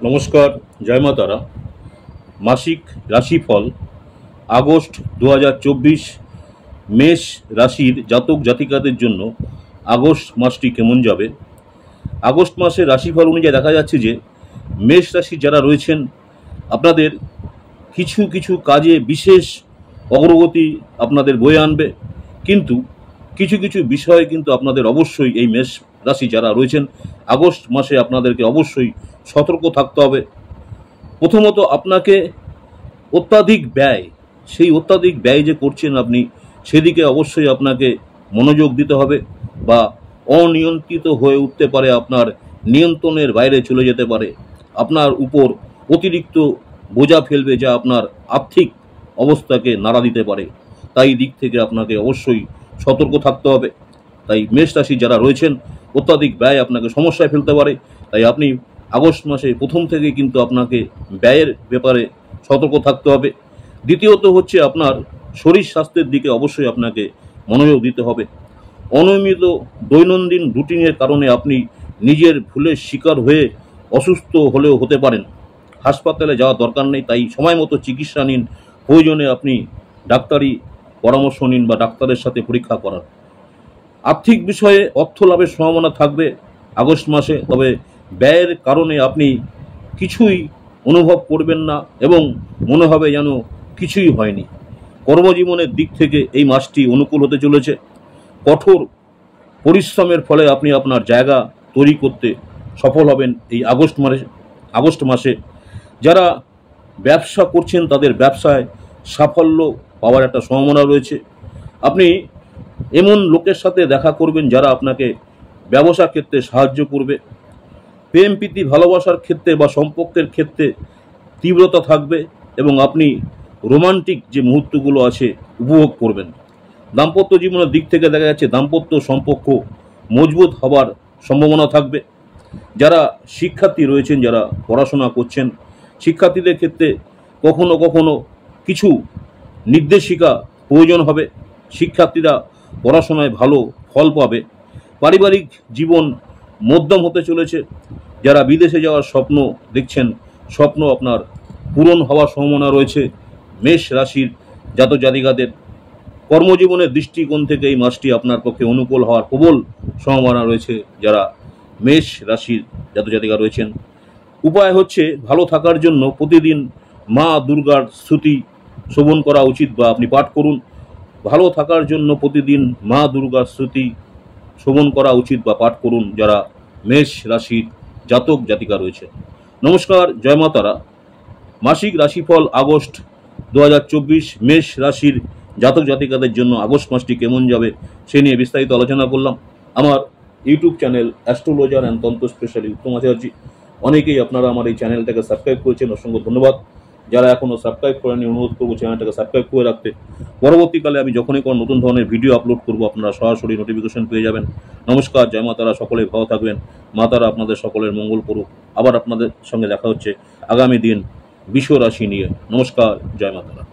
নমস্কার, জয় মা তারা। মাসিক রাশিফল আগস্ট 2024 মেষ রাশির জাতক জাতিকাদের জন্য আগস্ট মাসটি কেমন যাবে। আগস্ট মাসের রাশিফল অনুযায়ী দেখা যাচ্ছে যে মেষ রাশি যারা রয়েছেন আপনাদের কিছু কিছু কাজে বিশেষ অগ্রগতি আপনাদের বয়ে আনবে, কিন্তু কিছু কিছু বিষয়ে কিন্তু আপনাদের অবশ্যই এই মেষ রাশি যারা রয়েছেন আগস্ট মাসে আপনাদেরকে অবশ্যই সতর্ক থাকতে হবে। প্রথমত আপনাকে অত্যাধিক ব্যয়, সেই অত্যাধিক ব্যয় যে করছেন আপনি সেদিকে অবশ্যই আপনাকে মনোযোগ দিতে হবে, বা অনিয়ন্ত্রিত হয়ে উঠতে পারে, আপনার নিয়ন্ত্রণের বাইরে চলে যেতে পারে, আপনার উপর অতিরিক্ত বোঝা ফেলবে যা আপনার আর্থিক অবস্থাকে নাড়া দিতে পারে। তাই দিক থেকে আপনাকে অবশ্যই সতর্ক থাকতে হবে। তাই মেষ রাশি যারা রয়েছেন অত্যাধিক ব্যয় আপনাকে সমস্যায় ফেলতে পারে। তাই আপনি আগস্ট মাসে প্রথম থেকে কিন্তু আপনাকে ব্যয়ের ব্যাপারে সতর্ক থাকতে হবে। দ্বিতীয়ত হচ্ছে আপনার শরীর স্বাস্থ্যের দিকে অবশ্যই আপনাকে মনোযোগ দিতে হবে। অনিয়মিত দৈনন্দিন রুটিনের কারণে আপনি নিজের ভুলের শিকার হয়ে অসুস্থ হলেও হতে পারেন। হাসপাতালে যাওয়ার দরকার নেই, তাই সময় মতো চিকিৎসা নিন। প্রয়োজনে আপনি ডাক্তারি পরামর্শ নিন বা ডাক্তারের সাথে পরীক্ষা করান। আর্থিক বিষয়ে অর্থ লাভের সম্ভাবনা থাকবে আগস্ট মাসে, তবে ব্যয়ের কারণে আপনি কিছুই অনুভব করবেন না এবং মনে হবে যেন কিছুই হয়নি। কর্মজীবনের দিক থেকে এই মাসটি অনুকূল হতে চলেছে। কঠোর পরিশ্রমের ফলে আপনি আপনার জায়গা তৈরি করতে সফল হবেন এই আগস্ট মাসে। যারা ব্যবসা করছেন তাদের ব্যবসায় সাফল্য পাওয়ার একটা সম্ভাবনা রয়েছে। আপনি এমন লোকের সাথে দেখা করবেন যারা আপনাকে ব্যবসা ক্ষেত্রে সাহায্য করবে। প্রেম প্রীতি ভালোবাসার ক্ষেত্রে বা সম্পর্কের ক্ষেত্রে তীব্রতা থাকবে এবং আপনি রোমান্টিক যে মুহূর্তগুলো আছে উপভোগ করবেন। দাম্পত্য জীবনের দিক থেকে দেখা যাচ্ছে দাম্পত্য সম্পর্ক মজবুত হবার সম্ভাবনা থাকবে। যারা শিক্ষার্থী রয়েছেন, যারা পড়াশোনা করছেন, শিক্ষার্থীদের ক্ষেত্রে কখনো কখনো কিছু নির্দেশিকা প্রয়োজন হবে। শিক্ষার্থীরা পড়াশোনায় ভালো ফল পাবে। পারিবারিক জীবন মধ্যম হতে চলেছে। যারা বিদেশে যাওয়ার স্বপ্ন দেখছেন, স্বপ্ন আপনার পূরণ হওয়ার সম্ভাবনা রয়েছে মেষ রাশির জাতক জাতিকাদের। কর্মজীবনের দৃষ্টিকোণ থেকে এই মাসটি আপনার পক্ষে অনুকূল হওয়ার প্রবল সম্ভাবনা রয়েছে যারা মেষ রাশির জাতক জাতিকা রয়েছেন। উপায় হচ্ছে ভালো থাকার জন্য প্রতিদিন মা দুর্গার স্তুতি শ্রবণ করা উচিত বা আপনি পাঠ করুন। ভালো থাকার জন্য প্রতিদিন মা দুর্গার স্তুতি শ্রবণ করা উচিত বা পাঠ করুন যারা মেষ রাশির জাতক জাতিকা রয়েছে। নমস্কার, জয় মা তারা। মাসিক রাশিফল আগস্ট 2024 মেষ রাশির জাতক জাতিকাদের জন্য আগস্ট মাসটি কেমন যাবে সে নিয়ে বিস্তারিত আলোচনা করলাম। আমার ইউটিউব চ্যানেল অ্যাস্ট্রোলজার অ্যান্ড তন্ত্র স্পেশালি উত্তম আচার্য, অনেকেই আপনারা আমার এই চ্যানেলটাকে সাবস্ক্রাইব করেছেন, অসংখ্য ধন্যবাদ। যারা এখনও সাবস্ক্রাইব করেনি অনুরোধ করবো চ্যানেলটাকে সাবস্ক্রাইব করে রাখতে। পরবর্তীকালে আমি যখনই কোনো নতুন ধরনের ভিডিও আপলোড করবো আপনারা সরাসরি নোটিফিকেশন পেয়ে যাবেন। নমস্কার, জয় মা তারা। সকলে ভালো থাকবেন। মা তারা আপনাদের সকলের মঙ্গল করুক। আবার আপনাদের সঙ্গে দেখা হচ্ছে আগামী দিন বৃষ রাশি নিয়ে। নমস্কার, জয় মা তারা।